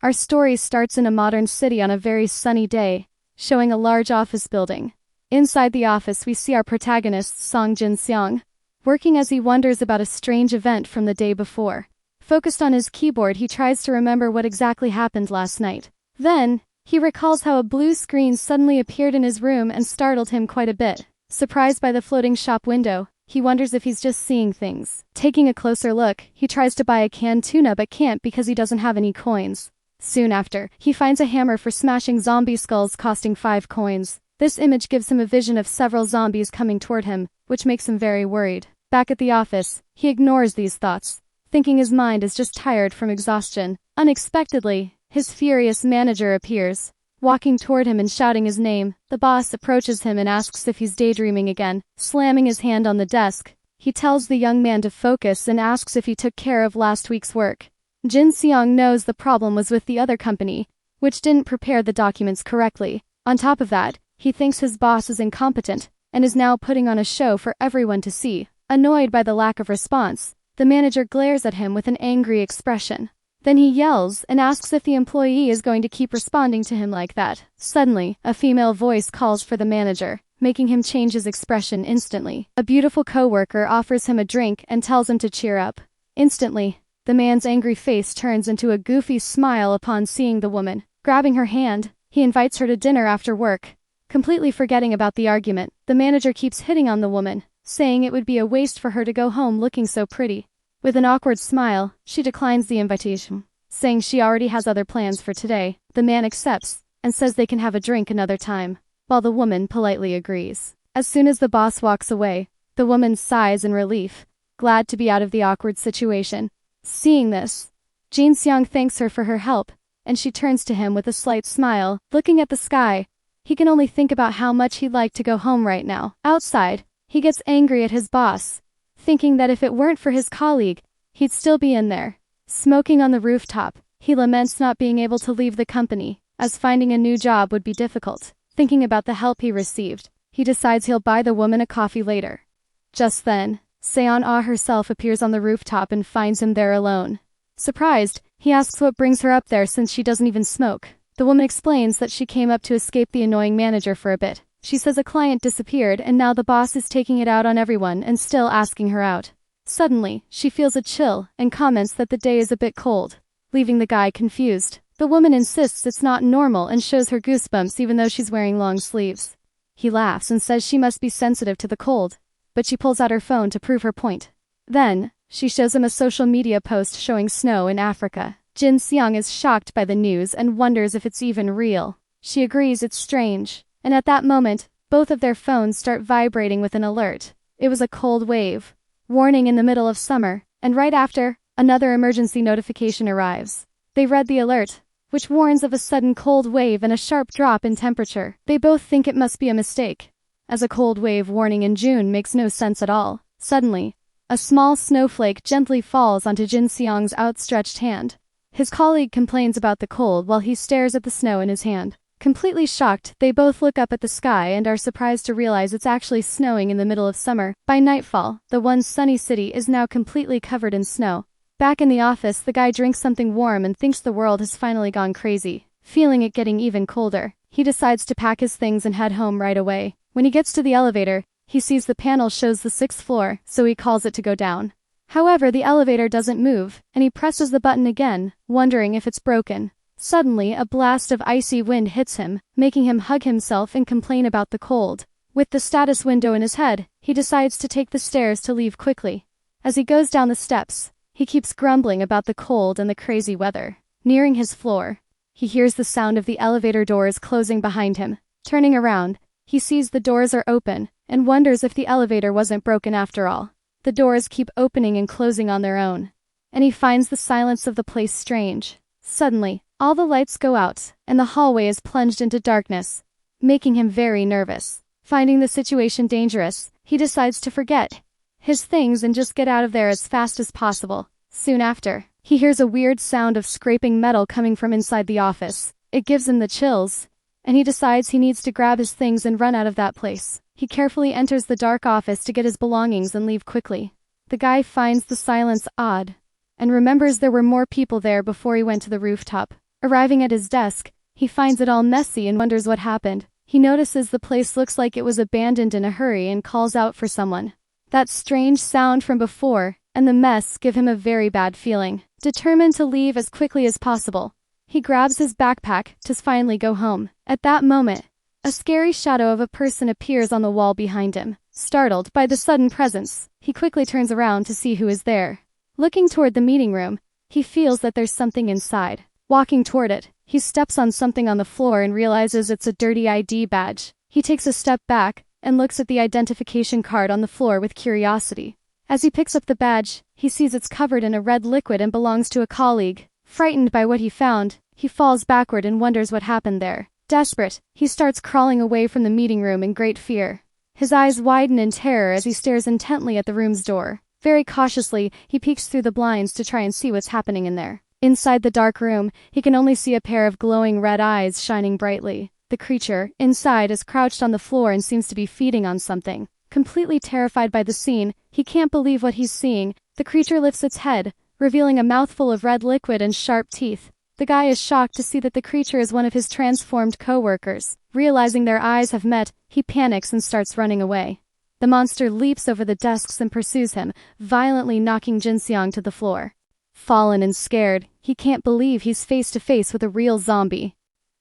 Our story starts in a modern city on a very sunny day, showing a large office building. Inside the office we see our protagonist Song Jin-seong, working as he wonders about a strange event from the day before. Focused on his keyboard, he tries to remember what exactly happened last night. Then, he recalls how a blue screen suddenly appeared in his room and startled him quite a bit. Surprised by the floating shop window, he wonders if he's just seeing things. Taking a closer look, he tries to buy a canned tuna but can't because he doesn't have any coins. Soon after, he finds a hammer for smashing zombie skulls costing 5 coins. This image gives him a vision of several zombies coming toward him, which makes him very worried. Back at the office, he ignores these thoughts, thinking his mind is just tired from exhaustion. Unexpectedly, his furious manager appears, walking toward him and shouting his name. The boss approaches him and asks if he's daydreaming again. Slamming his hand on the desk, he tells the young man to focus and asks if he took care of last week's work. Jin-seong knows the problem was with the other company, which didn't prepare the documents correctly. On top of that, he thinks his boss is incompetent, and is now putting on a show for everyone to see. Annoyed by the lack of response, the manager glares at him with an angry expression. Then he yells and asks if the employee is going to keep responding to him like that. Suddenly, a female voice calls for the manager, making him change his expression instantly. A beautiful coworker offers him a drink and tells him to cheer up. Instantly, the man's angry face turns into a goofy smile upon seeing the woman. Grabbing her hand, he invites her to dinner after work. Completely forgetting about the argument, the manager keeps hitting on the woman, saying it would be a waste for her to go home looking so pretty. With an awkward smile, she declines the invitation, saying she already has other plans for today. The man accepts, and says they can have a drink another time, while the woman politely agrees. As soon as the boss walks away, the woman sighs in relief, glad to be out of the awkward situation. Seeing this, Jin-seong thanks her for her help, and she turns to him with a slight smile. Looking at the sky, he can only think about how much he'd like to go home right now. Outside, he gets angry at his boss, thinking that if it weren't for his colleague, he'd still be in there. Smoking on the rooftop, he laments not being able to leave the company, as finding a new job would be difficult. Thinking about the help he received, he decides he'll buy the woman a coffee later. Just then, Seon-ah herself appears on the rooftop and finds him there alone. Surprised, he asks what brings her up there since she doesn't even smoke. The woman explains that she came up to escape the annoying manager for a bit. She says a client disappeared and now the boss is taking it out on everyone and still asking her out. Suddenly, she feels a chill and comments that the day is a bit cold, leaving the guy confused. The woman insists it's not normal and shows her goosebumps even though she's wearing long sleeves. He laughs and says she must be sensitive to the cold, but she pulls out her phone to prove her point. Then, she shows him a social media post showing snow in Africa. Jin-seong is shocked by the news and wonders if it's even real. She agrees it's strange, and at that moment, both of their phones start vibrating with an alert. It was a cold wave warning in the middle of summer, and right after, another emergency notification arrives. They read the alert, which warns of a sudden cold wave and a sharp drop in temperature. They both think it must be a mistake, as a cold wave warning in June makes no sense at all. Suddenly, a small snowflake gently falls onto Jin-seong's outstretched hand. His colleague complains about the cold while he stares at the snow in his hand. Completely shocked, they both look up at the sky and are surprised to realize it's actually snowing in the middle of summer. By nightfall, the once sunny city is now completely covered in snow. Back in the office, the guy drinks something warm and thinks the world has finally gone crazy. Feeling it getting even colder, he decides to pack his things and head home right away. When he gets to the elevator, he sees the panel shows the 6th floor, so he calls it to go down. However, the elevator doesn't move, and he presses the button again, wondering if it's broken. Suddenly, a blast of icy wind hits him, making him hug himself and complain about the cold. With the status window in his head, he decides to take the stairs to leave quickly. As he goes down the steps, he keeps grumbling about the cold and the crazy weather. Nearing his floor, he hears the sound of the elevator doors closing behind him. Turning around, he sees the doors are open, and wonders if the elevator wasn't broken after all. The doors keep opening and closing on their own, and he finds the silence of the place strange. Suddenly, all the lights go out, and the hallway is plunged into darkness, making him very nervous. Finding the situation dangerous, he decides to forget his things and just get out of there as fast as possible. Soon after, he hears a weird sound of scraping metal coming from inside the office. It gives him the chills, and he decides he needs to grab his things and run out of that place. He carefully enters the dark office to get his belongings and leave quickly. The guy finds the silence odd, and remembers there were more people there before he went to the rooftop. Arriving at his desk, he finds it all messy and wonders what happened. He notices the place looks like it was abandoned in a hurry and calls out for someone. That strange sound from before and the mess give him a very bad feeling. Determined to leave as quickly as possible, he grabs his backpack to finally go home. At that moment, a scary shadow of a person appears on the wall behind him. Startled by the sudden presence, he quickly turns around to see who is there. Looking toward the meeting room, he feels that there's something inside. Walking toward it, he steps on something on the floor and realizes it's a dirty ID badge. He takes a step back and looks at the identification card on the floor with curiosity. As he picks up the badge, he sees it's covered in a red liquid and belongs to a colleague. Frightened by what he found, he falls backward and wonders what happened there. Desperate, he starts crawling away from the meeting room in great fear. His eyes widen in terror as he stares intently at the room's door. Very cautiously, he peeks through the blinds to try and see what's happening in there. Inside the dark room, he can only see a pair of glowing red eyes shining brightly. The creature, inside, is crouched on the floor and seems to be feeding on something. Completely terrified by the scene, he can't believe what he's seeing. The creature lifts its head, revealing a mouthful of red liquid and sharp teeth. The guy is shocked to see that the creature is one of his transformed co-workers. Realizing their eyes have met, he panics and starts running away. The monster leaps over the desks and pursues him, violently knocking Jinseong to the floor. Fallen and scared, he can't believe he's face to face with a real zombie.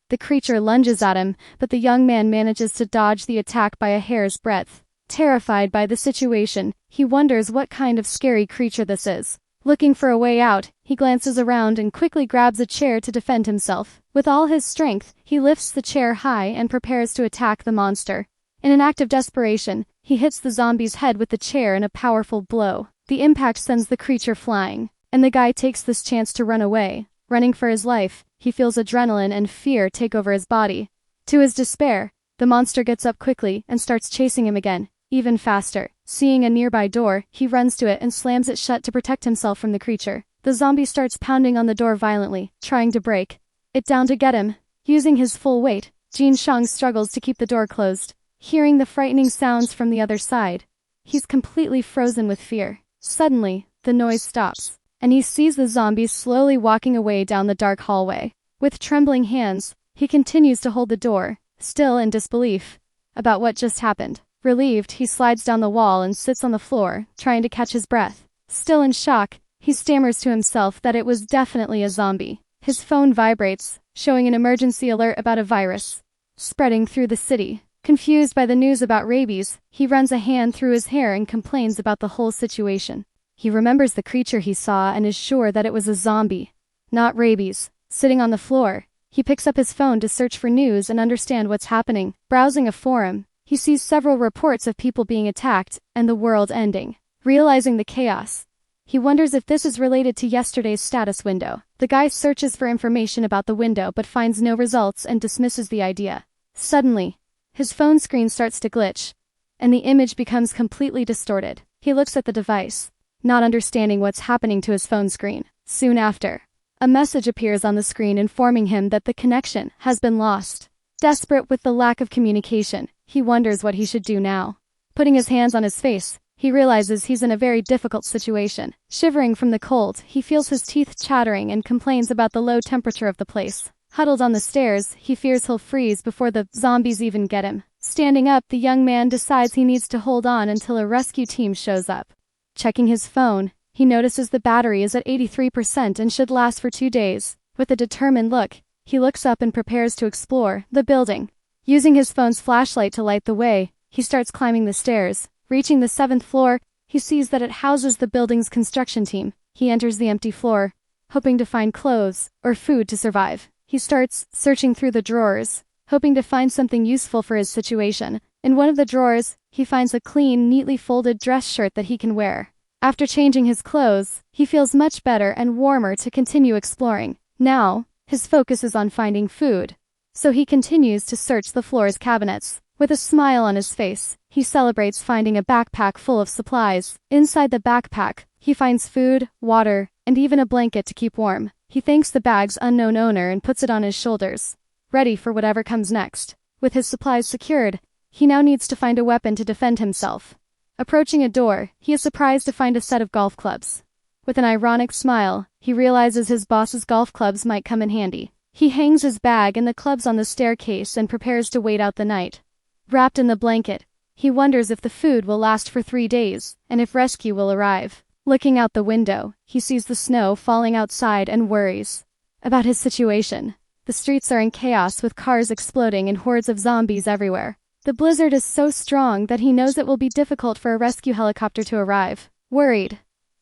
The creature lunges at him, but the young man manages to dodge the attack by a hair's breadth. Terrified by the situation, he wonders what kind of scary creature this is. Looking for a way out, he glances around and quickly grabs a chair to defend himself. With all his strength, he lifts the chair high and prepares to attack the monster. In an act of desperation, he hits the zombie's head with the chair in a powerful blow. The impact sends the creature flying, and the guy takes this chance to run away. Running for his life, he feels adrenaline and fear take over his body. To his despair, the monster gets up quickly and starts chasing him again, even faster. Seeing a nearby door, he runs to it and slams it shut to protect himself from the creature. The zombie starts pounding on the door violently, trying to break it down to get him. Using his full weight, Jin Shang struggles to keep the door closed. Hearing the frightening sounds from the other side, he's completely frozen with fear. Suddenly, the noise stops, and he sees the zombie slowly walking away down the dark hallway. With trembling hands, he continues to hold the door, still in disbelief about what just happened. Relieved, he slides down the wall and sits on the floor, trying to catch his breath. Still in shock, he stammers to himself that it was definitely a zombie. His phone vibrates, showing an emergency alert about a virus spreading through the city. Confused by the news about rabies, he runs a hand through his hair and complains about the whole situation. He remembers the creature he saw and is sure that it was a zombie, not rabies. Sitting on the floor, he picks up his phone to search for news and understand what's happening. Browsing a forum, he sees several reports of people being attacked and the world ending. Realizing the chaos, he wonders if this is related to yesterday's status window. The guy searches for information about the window but finds no results and dismisses the idea. Suddenly, his phone screen starts to glitch, and the image becomes completely distorted. He looks at the device, not understanding what's happening to his phone screen. Soon after, a message appears on the screen informing him that the connection has been lost. Desperate with the lack of communication, he wonders what he should do now. Putting his hands on his face, he realizes he's in a very difficult situation. Shivering from the cold, he feels his teeth chattering and complains about the low temperature of the place. Huddled on the stairs, he fears he'll freeze before the zombies even get him. Standing up, the young man decides he needs to hold on until a rescue team shows up. Checking his phone, he notices the battery is at 83% and should last for 2 days. With a determined look, he looks up and prepares to explore the building. Using his phone's flashlight to light the way, he starts climbing the stairs. Reaching the 7th floor, he sees that it houses the building's construction team. He enters the empty floor, hoping to find clothes or food to survive. He starts searching through the drawers, hoping to find something useful for his situation. In one of the drawers, he finds a clean, neatly folded dress shirt that he can wear. After changing his clothes, he feels much better and warmer to continue exploring. Now, his focus is on finding food, so he continues to search the floor's cabinets. With a smile on his face, he celebrates finding a backpack full of supplies. Inside the backpack, he finds food, water, and even a blanket to keep warm. He thanks the bag's unknown owner and puts it on his shoulders, ready for whatever comes next. With his supplies secured, he now needs to find a weapon to defend himself. Approaching a door, he is surprised to find a set of golf clubs. With an ironic smile, he realizes his boss's golf clubs might come in handy. He hangs his bag and the clubs on the staircase and prepares to wait out the night. Wrapped in the blanket, he wonders if the food will last for 3 days, and if rescue will arrive. Looking out the window, he sees the snow falling outside and worries about his situation. The streets are in chaos with cars exploding and hordes of zombies everywhere. The blizzard is so strong that he knows it will be difficult for a rescue helicopter to arrive. Worried,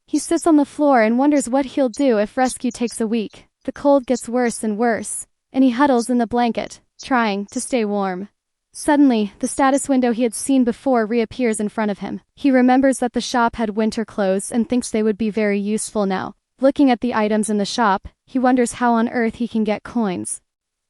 he sits on the floor and wonders what he'll do if rescue takes a week. The cold gets worse and worse, and he huddles in the blanket, trying to stay warm. Suddenly, the status window he had seen before reappears in front of him. He remembers that the shop had winter clothes and thinks they would be very useful now. Looking at the items in the shop, he wonders how on earth he can get coins.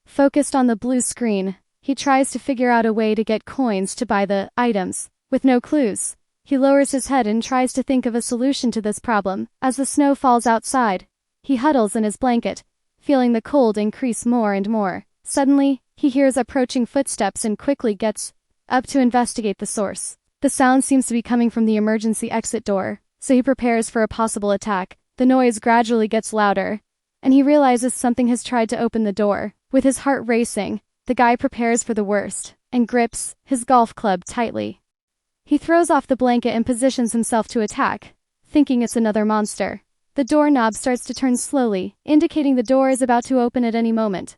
Focused on the blue screen, he tries to figure out a way to get coins to buy the items. With no clues, he lowers his head and tries to think of a solution to this problem. As the snow falls outside, he huddles in his blanket, feeling the cold increase more and more. Suddenly, he hears approaching footsteps and quickly gets up to investigate the source. The sound seems to be coming from the emergency exit door, so he prepares for a possible attack. The noise gradually gets louder, and he realizes something has tried to open the door. With his heart racing, the guy prepares for the worst, and grips his golf club tightly. He throws off the blanket and positions himself to attack, thinking it's another monster. The doorknob starts to turn slowly, indicating the door is about to open at any moment.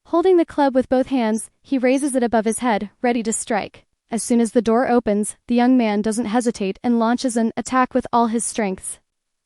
Holding the club with both hands, he raises it above his head, ready to strike. As soon as the door opens, the young man doesn't hesitate and launches an attack with all his strength.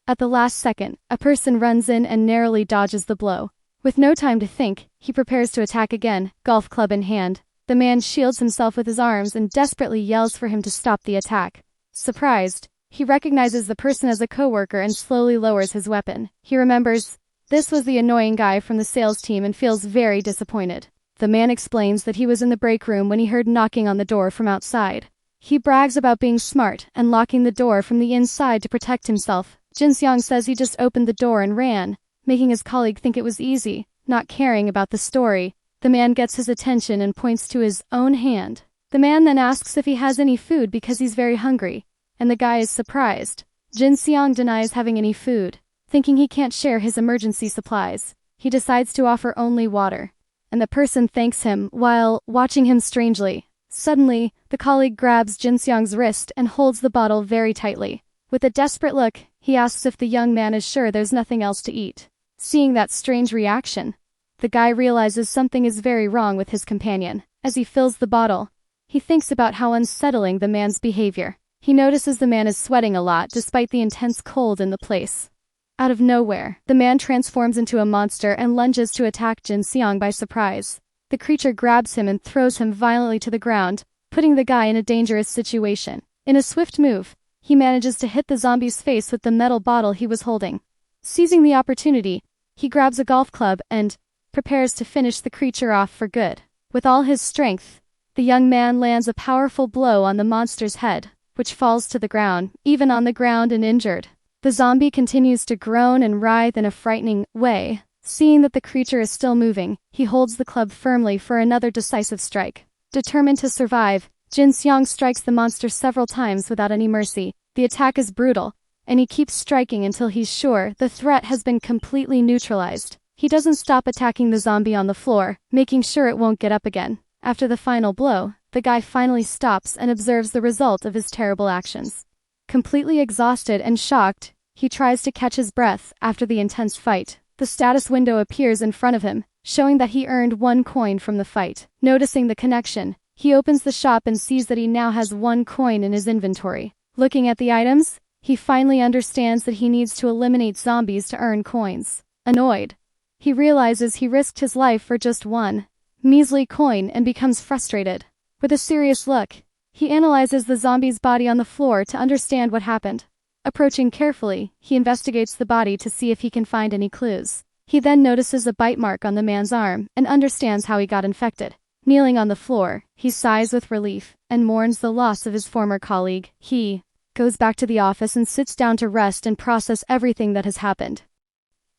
At the last second, a person runs in and narrowly dodges the blow. With no time to think, he prepares to attack again, golf club in hand. The man shields himself with his arms and desperately yells for him to stop the attack. Surprised, he recognizes the person as a coworker and slowly lowers his weapon. He remembers this was the annoying guy from the sales team and feels very disappointed. The man explains that he was in the break room when he heard knocking on the door from outside. He brags about being smart and locking the door from the inside to protect himself. Jin-seong says he just opened the door and ran, making his colleague think it was easy, not caring about the story. The man gets his attention and points to his own hand. The man then asks if he has any food because he's very hungry, and the guy is surprised. Jin-seong denies having any food, thinking he can't share his emergency supplies. He decides to offer only water, and the person thanks him while watching him strangely. Suddenly, the colleague grabs Jin-seong's wrist and holds the bottle very tightly. With a desperate look, he asks if the young man is sure there's nothing else to eat. Seeing that strange reaction, the guy realizes something is very wrong with his companion. As he fills the bottle, he thinks about how unsettling the man's behavior. He notices the man is sweating a lot despite the intense cold in the place. Out of nowhere, the man transforms into a monster and lunges to attack Jin-seong by surprise. The creature grabs him and throws him violently to the ground, putting the guy in a dangerous situation. In a swift move, he manages to hit the zombie's face with the metal bottle he was holding. Seizing the opportunity, he grabs a golf club and prepares to finish the creature off for good. With all his strength, the young man lands a powerful blow on the monster's head, which falls to the ground, even on the ground and injured. The zombie continues to groan and writhe in a frightening way. Seeing that the creature is still moving, he holds the club firmly for another decisive strike. Determined to survive, Jin-seong strikes the monster several times without any mercy. The attack is brutal, and he keeps striking until he's sure the threat has been completely neutralized. He doesn't stop attacking the zombie on the floor, making sure it won't get up again. After the final blow, the guy finally stops and observes the result of his terrible actions. Completely exhausted and shocked, he tries to catch his breath after the intense fight. The status window appears in front of him, showing that he earned 1 coin from the fight. Noticing the connection, he opens the shop and sees that he now has 1 coin in his inventory. Looking at the items, he finally understands that he needs to eliminate zombies to earn coins. Annoyed, he realizes he risked his life for just 1 measly coin and becomes frustrated. With a serious look, he analyzes the zombie's body on the floor to understand what happened. Approaching carefully, he investigates the body to see if he can find any clues. He then notices a bite mark on the man's arm and understands how he got infected. Kneeling on the floor, he sighs with relief and mourns the loss of his former colleague. He goes back to the office and sits down to rest and process everything that has happened.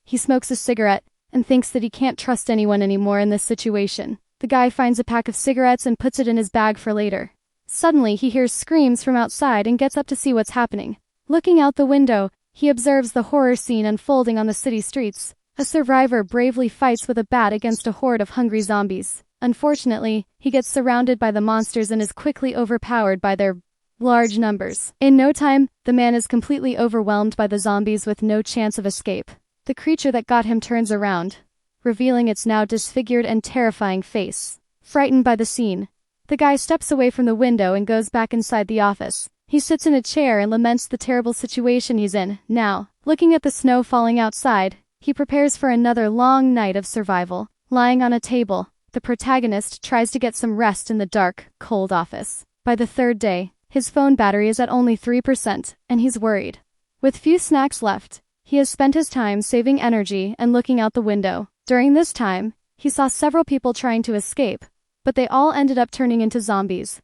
He smokes a cigarette and thinks that he can't trust anyone anymore in this situation. The guy finds a pack of cigarettes and puts it in his bag for later. Suddenly, he hears screams from outside and gets up to see what's happening. Looking out the window, he observes the horror scene unfolding on the city streets. A survivor bravely fights with a bat against a horde of hungry zombies. Unfortunately, he gets surrounded by the monsters and is quickly overpowered by their large numbers. In no time, the man is completely overwhelmed by the zombies with no chance of escape. The creature that got him turns around, revealing its now disfigured and terrifying face. Frightened by the scene, the guy steps away from the window and goes back inside the office. He sits in a chair and laments the terrible situation he's in. Now, looking at the snow falling outside, he prepares for another long night of survival. Lying on a table, the protagonist tries to get some rest in the dark, cold office. By the third day, his phone battery is at only 3%, and he's worried. With few snacks left, he has spent his time saving energy and looking out the window. During this time, he saw several people trying to escape, but they all ended up turning into zombies.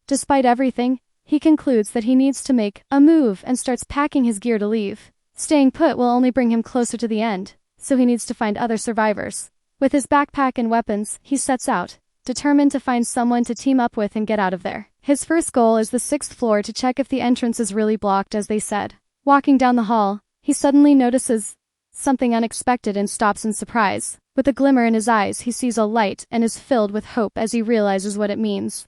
Despite everything, he concludes that he needs to make a move and starts packing his gear to leave. Staying put will only bring him closer to the end, so he needs to find other survivors. With his backpack and weapons, he sets out, determined to find someone to team up with and get out of there. His first goal is the 6th floor to check if the entrance is really blocked as they said. Walking down the hall, he suddenly notices something unexpected and stops in surprise. With a glimmer in his eyes, he sees a light and is filled with hope as he realizes what it means.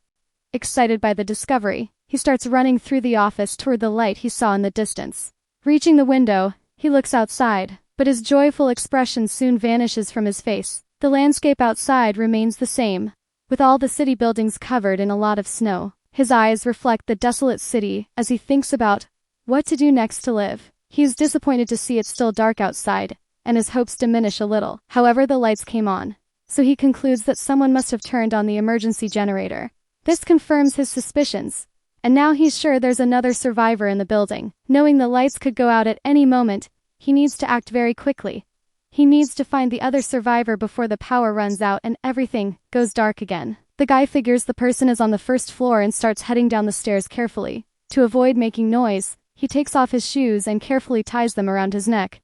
Excited by the discovery, he starts running through the office toward the light he saw in the distance. Reaching the window, he looks outside, but his joyful expression soon vanishes from his face. The landscape outside remains the same, with all the city buildings covered in a lot of snow. His eyes reflect the desolate city as he thinks about what to do next to live. He is disappointed to see it's still dark outside, and his hopes diminish a little. However, the lights came on, so he concludes that someone must have turned on the emergency generator. This confirms his suspicions, and now he's sure there's another survivor in the building. Knowing the lights could go out at any moment, he needs to act very quickly. He needs to find the other survivor before the power runs out and everything goes dark again. The guy figures the person is on the first floor and starts heading down the stairs carefully. To avoid making noise, he takes off his shoes and carefully ties them around his neck.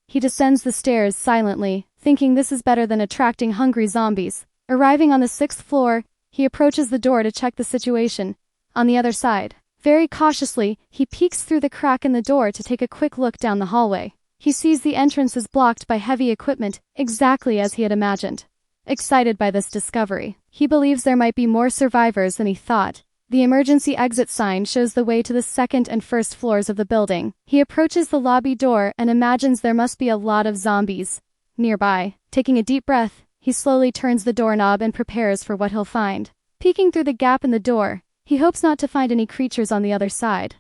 He descends the stairs silently, thinking this is better than attracting hungry zombies. Arriving on the 6th floor, he approaches the door to check the situation. On the other side, very cautiously, he peeks through the crack in the door to take a quick look down the hallway. He sees the entrance is blocked by heavy equipment, exactly as he had imagined. Excited by this discovery, he believes there might be more survivors than he thought. The emergency exit sign shows the way to the 2nd and 1st floors of the building. He approaches the lobby door and imagines there must be a lot of zombies nearby. Taking a deep breath, he slowly turns the doorknob and prepares for what he'll find. Peeking through the gap in the door, he hopes not to find any creatures on the other side.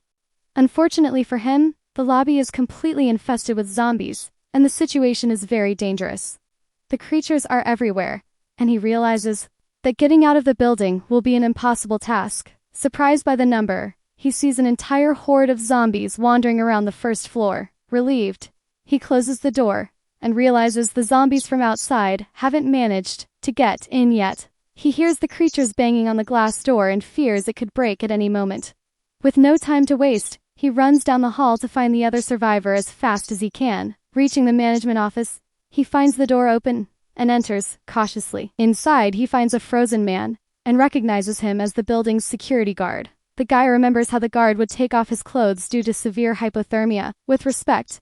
Unfortunately for him, the lobby is completely infested with zombies, and the situation is very dangerous. The creatures are everywhere, and he realizes that getting out of the building will be an impossible task. Surprised by the number, he sees an entire horde of zombies wandering around the 1st floor. Relieved, he closes the door and realizes the zombies from outside haven't managed to get in yet. He hears the creatures banging on the glass door and fears it could break at any moment. With no time to waste, he runs down the hall to find the other survivor as fast as he can. Reaching the management office, he finds the door open and enters cautiously. Inside, he finds a frozen man and recognizes him as the building's security guard. The guy remembers how the guard would take off his clothes due to severe hypothermia. With respect,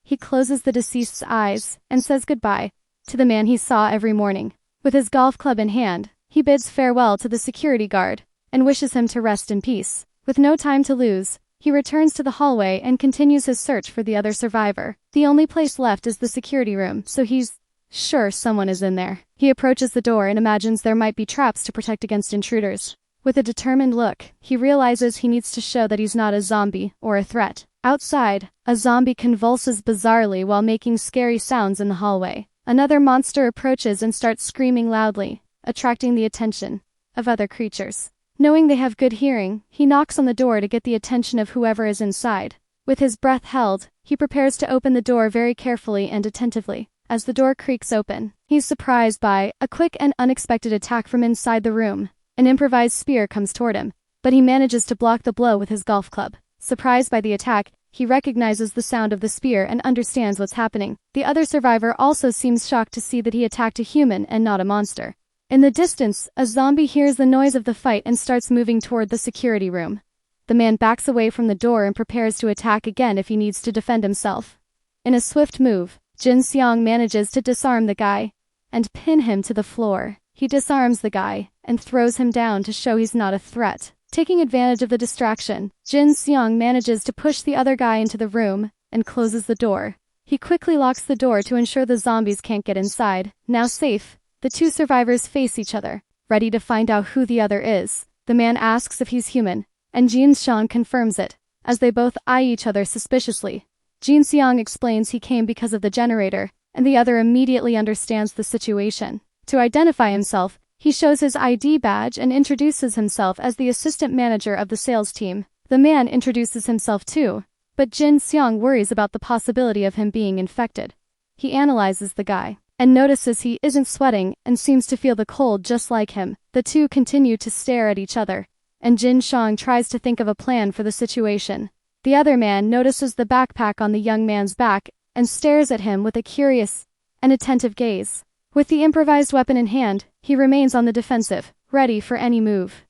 he closes the deceased's eyes and says goodbye to the man he saw every morning. With his golf club in hand, he bids farewell to the security guard and wishes him to rest in peace. With no time to lose, he returns to the hallway and continues his search for the other survivor. The only place left is the security room, so he's sure someone is in there. He approaches the door and imagines there might be traps to protect against intruders. With a determined look, he realizes he needs to show that he's not a zombie or a threat. Outside, a zombie convulses bizarrely while making scary sounds in the hallway. Another monster approaches and starts screaming loudly, attracting the attention of other creatures. Knowing they have good hearing, he knocks on the door to get the attention of whoever is inside. With his breath held, he prepares to open the door very carefully and attentively. As the door creaks open, he's surprised by a quick and unexpected attack from inside the room. An improvised spear comes toward him, but he manages to block the blow with his golf club. Surprised by the attack, he recognizes the sound of the spear and understands what's happening. The other survivor also seems shocked to see that he attacked a human and not a monster. In the distance, a zombie hears the noise of the fight and starts moving toward the security room. The man backs away from the door and prepares to attack again if he needs to defend himself. In a swift move, Jin Seong manages to disarm the guy and pin him to the floor. He disarms the guy and throws him down to show he's not a threat. Taking advantage of the distraction, Jin Seong manages to push the other guy into the room and closes the door. He quickly locks the door to ensure the zombies can't get inside. Now safe, the two survivors face each other, ready to find out who the other is. The man asks if he's human, and Jin Seong confirms it, as they both eye each other suspiciously. Jin Seong explains he came because of the generator, and the other immediately understands the situation. To identify himself, he shows his ID badge and introduces himself as the assistant manager of the sales team. The man introduces himself too, but Jin Seong worries about the possibility of him being infected. He analyzes the guy and notices he isn't sweating and seems to feel the cold just like him. The two continue to stare at each other, and Jin Seong tries to think of a plan for the situation. The other man notices the backpack on the young man's back and stares at him with a curious and attentive gaze. With the improvised weapon in hand, he remains on the defensive, ready for any move.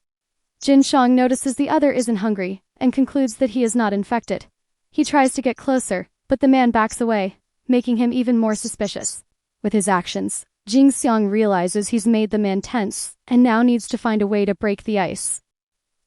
Jin Seong notices the other isn't hungry and concludes that he is not infected. He tries to get closer, but the man backs away, making him even more suspicious. With his actions, Jin Seong realizes he's made the man tense and now needs to find a way to break the ice.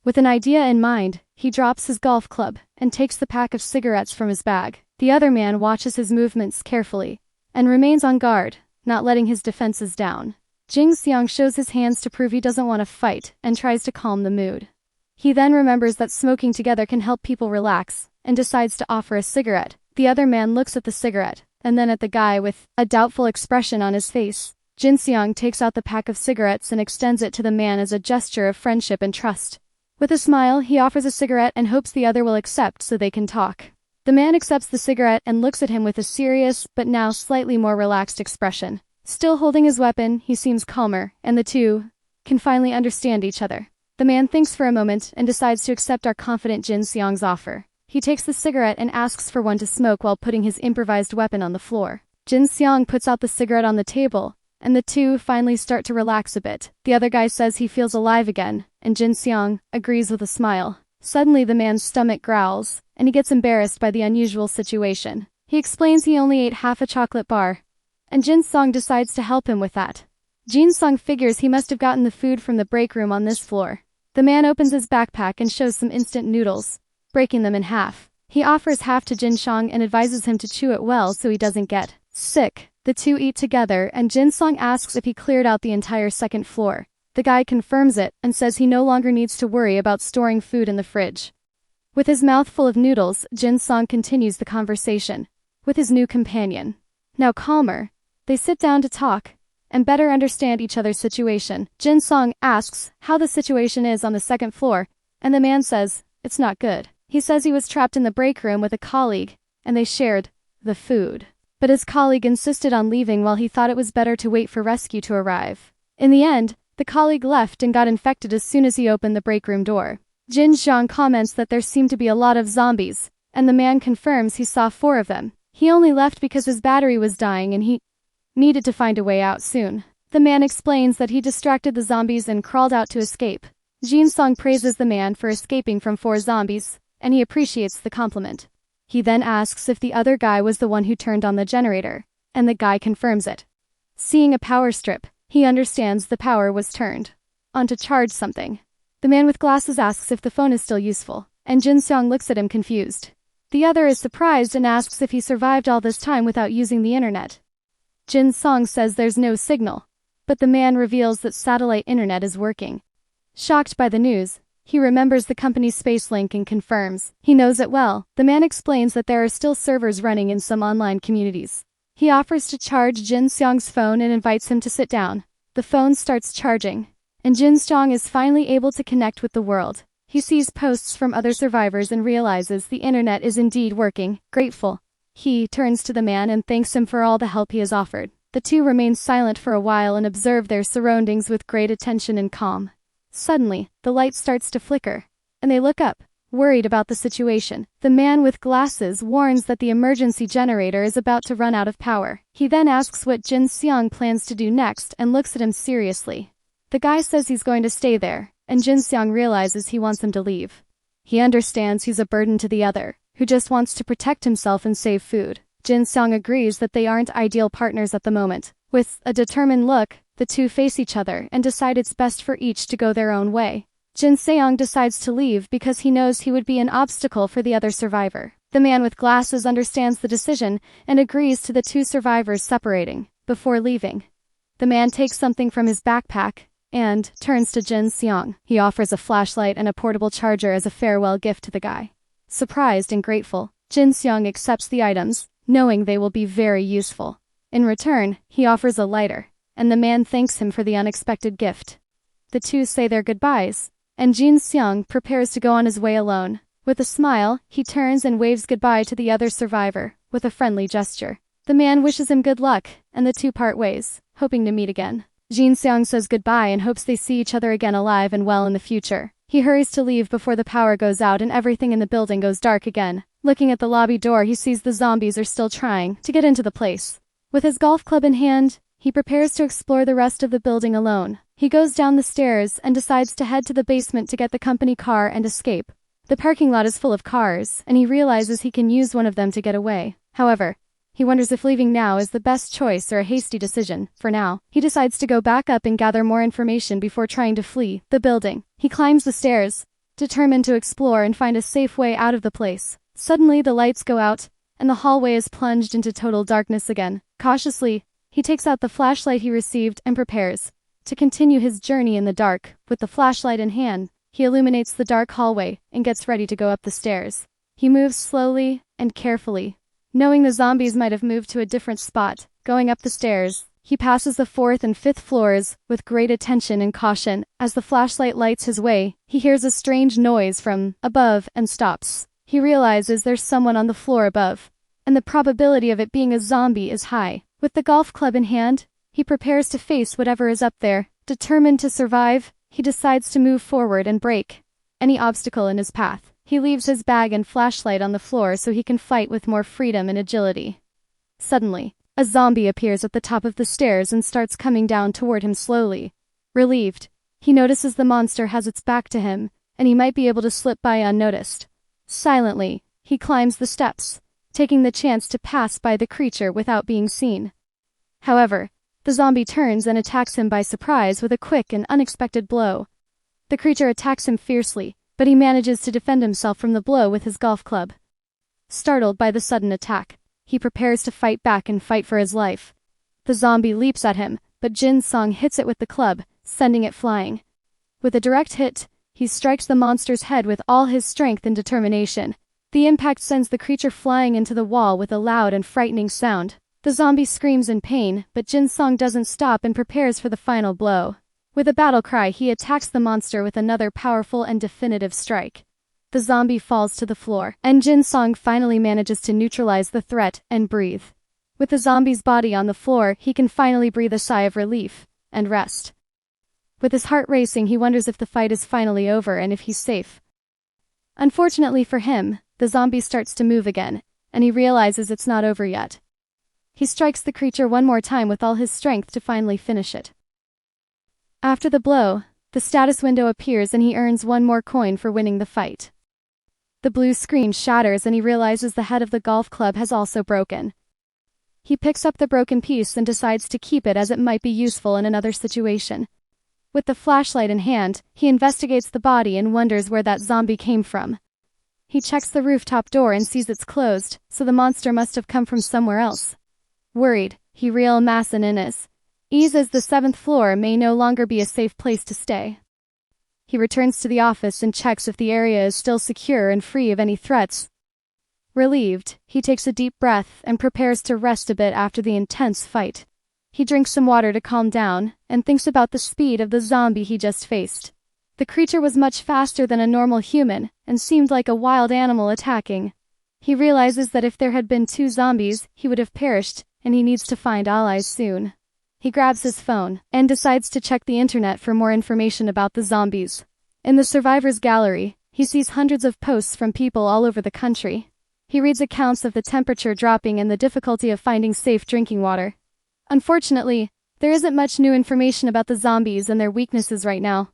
With an idea in mind, he drops his golf club and takes the pack of cigarettes from his bag. The other man watches his movements carefully and remains on guard, not letting his defenses down. Jin Seong shows his hands to prove he doesn't want to fight and tries to calm the mood. He then remembers that smoking together can help people relax and decides to offer a cigarette. The other man looks at the cigarette and then at the guy with a doubtful expression on his face. Jin Seong takes out the pack of cigarettes and extends it to the man as a gesture of friendship and trust. With a smile, he offers a cigarette and hopes the other will accept so they can talk. The man accepts the cigarette and looks at him with a serious but now slightly more relaxed expression. Still holding his weapon, he seems calmer, and the two can finally understand each other. The man thinks for a moment and decides to accept our confident Jin Seong's offer. He takes the cigarette and asks for one to smoke while putting his improvised weapon on the floor. Jin Seong puts out the cigarette on the table, and the two finally start to relax a bit. The other guy says he feels alive again, and Jin Seong agrees with a smile. Suddenly the man's stomach growls, and he gets embarrassed by the unusual situation. He explains he only ate half a chocolate bar, and Jin Seong decides to help him with that. Jin Seong figures he must have gotten the food from the break room on this floor. The man opens his backpack and shows some instant noodles, breaking them in half. He offers half to Jin Seong and advises him to chew it well so he doesn't get sick. The two eat together and Jin Seong asks if he cleared out the entire second floor. The guy confirms it and says he no longer needs to worry about storing food in the fridge. With his mouth full of noodles, Jin Seong continues the conversation with his new companion. Now calmer, they sit down to talk and better understand each other's situation. Jin Seong asks how the situation is on the second floor, and the man says it's not good. He says he was trapped in the break room with a colleague, and they shared the food. But his colleague insisted on leaving while he thought it was better to wait for rescue to arrive. In the end, the colleague left and got infected as soon as he opened the break room door. Jin Seong comments that there seemed to be a lot of zombies, and the man confirms he saw 4 of them. He only left because his battery was dying and he needed to find a way out soon. The man explains that he distracted the zombies and crawled out to escape. Jin Seong praises the man for escaping from 4 zombies, and he appreciates the compliment. He then asks if the other guy was the one who turned on the generator, and the guy confirms it. Seeing a power strip, he understands the power was turned on to charge something. The man with glasses asks if the phone is still useful, and Jin Seong looks at him confused. The other is surprised and asks if he survived all this time without using the internet. Jin Seong says there's no signal, but the man reveals that satellite internet is working. Shocked by the news, he remembers the company's space link and confirms he knows it well. The man explains that there are still servers running in some online communities. He offers to charge Jin Seong's phone and invites him to sit down. The phone starts charging, and Jin Seong is finally able to connect with the world. He sees posts from other survivors and realizes the internet is indeed working. Grateful, he turns to the man and thanks him for all the help he has offered. The two remain silent for a while and observe their surroundings with great attention and calm. Suddenly, the light starts to flicker, and they look up, worried about the situation. The man with glasses warns that the emergency generator is about to run out of power. He then asks what Jin Seong plans to do next and looks at him seriously. The guy says he's going to stay there, and Jin Seong realizes he wants him to leave. He understands he's a burden to the other, who just wants to protect himself and save food. Jin Seong agrees that they aren't ideal partners at the moment. With a determined look, the two face each other and decide it's best for each to go their own way. Jin Seong decides to leave because he knows he would be an obstacle for the other survivor. The man with glasses understands the decision and agrees to the two survivors separating. Before leaving, the man takes something from his backpack and turns to Jin Seong. He offers a flashlight and a portable charger as a farewell gift to the guy. Surprised and grateful, Jin Seong accepts the items, knowing they will be very useful. In return, he offers a lighter, and the man thanks him for the unexpected gift. The two say their goodbyes, and Jin Seong prepares to go on his way alone. With a smile, he turns and waves goodbye to the other survivor, with a friendly gesture. The man wishes him good luck, and the two part ways, hoping to meet again. Jin Seong says goodbye and hopes they see each other again alive and well in the future. He hurries to leave before the power goes out and everything in the building goes dark again. Looking at the lobby door, he sees the zombies are still trying to get into the place. With his golf club in hand, he prepares to explore the rest of the building alone. He goes down the stairs and decides to head to the basement to get the company car and escape. The parking lot is full of cars, and he realizes he can use one of them to get away. However, he wonders if leaving now is the best choice or a hasty decision. For now, he decides to go back up and gather more information before trying to flee the building. He climbs the stairs, determined to explore and find a safe way out of the place. Suddenly, the lights go out, and the hallway is plunged into total darkness again. Cautiously, he takes out the flashlight he received and prepares to continue his journey in the dark. With the flashlight in hand, he illuminates the dark hallway and gets ready to go up the stairs. He moves slowly and carefully, knowing the zombies might have moved to a different spot. Going up the stairs, he passes the 4th and 5th floors with great attention and caution. As the flashlight lights his way, he hears a strange noise from above and stops. He realizes there's someone on the floor above, and the probability of it being a zombie is high. With the golf club in hand, he prepares to face whatever is up there. Determined to survive, he decides to move forward and break any obstacle in his path. He leaves his bag and flashlight on the floor so he can fight with more freedom and agility. Suddenly, a zombie appears at the top of the stairs and starts coming down toward him slowly. Relieved, he notices the monster has its back to him, and he might be able to slip by unnoticed. Silently, he climbs the steps, taking the chance to pass by the creature without being seen. However, the zombie turns and attacks him by surprise with a quick and unexpected blow. The creature attacks him fiercely, but he manages to defend himself from the blow with his golf club. Startled by the sudden attack, he prepares to fight back and fight for his life. The zombie leaps at him, but Jin Seong hits it with the club, sending it flying. With a direct hit, he strikes the monster's head with all his strength and determination. The impact sends the creature flying into the wall with a loud and frightening sound. The zombie screams in pain, but Jin Seong doesn't stop and prepares for the final blow. With a battle cry, he attacks the monster with another powerful and definitive strike. The zombie falls to the floor, and Jin Seong finally manages to neutralize the threat and breathe. With the zombie's body on the floor, he can finally breathe a sigh of relief and rest. With his heart racing, he wonders if the fight is finally over and if he's safe. Unfortunately for him, the zombie starts to move again, and he realizes it's not over yet. He strikes the creature one more time with all his strength to finally finish it. After the blow, the status window appears and he earns one more coin for winning the fight. The blue screen shatters and he realizes the head of the golf club has also broken. He picks up the broken piece and decides to keep it as it might be useful in another situation. With the flashlight in hand, he investigates the body and wonders where that zombie came from. He checks the rooftop door and sees it's closed, so the monster must have come from somewhere else. Worried, he realizes the 7th floor may no longer be a safe place to stay. He returns to the office and checks if the area is still secure and free of any threats. Relieved, he takes a deep breath and prepares to rest a bit after the intense fight. He drinks some water to calm down and thinks about the speed of the zombie he just faced. The creature was much faster than a normal human and seemed like a wild animal attacking. He realizes that if there had been 2 zombies, he would have perished, and he needs to find allies soon. He grabs his phone and decides to check the internet for more information about the zombies. In the survivors gallery, he sees hundreds of posts from people all over the country. He reads accounts of the temperature dropping and the difficulty of finding safe drinking water. Unfortunately, there isn't much new information about the zombies and their weaknesses right now.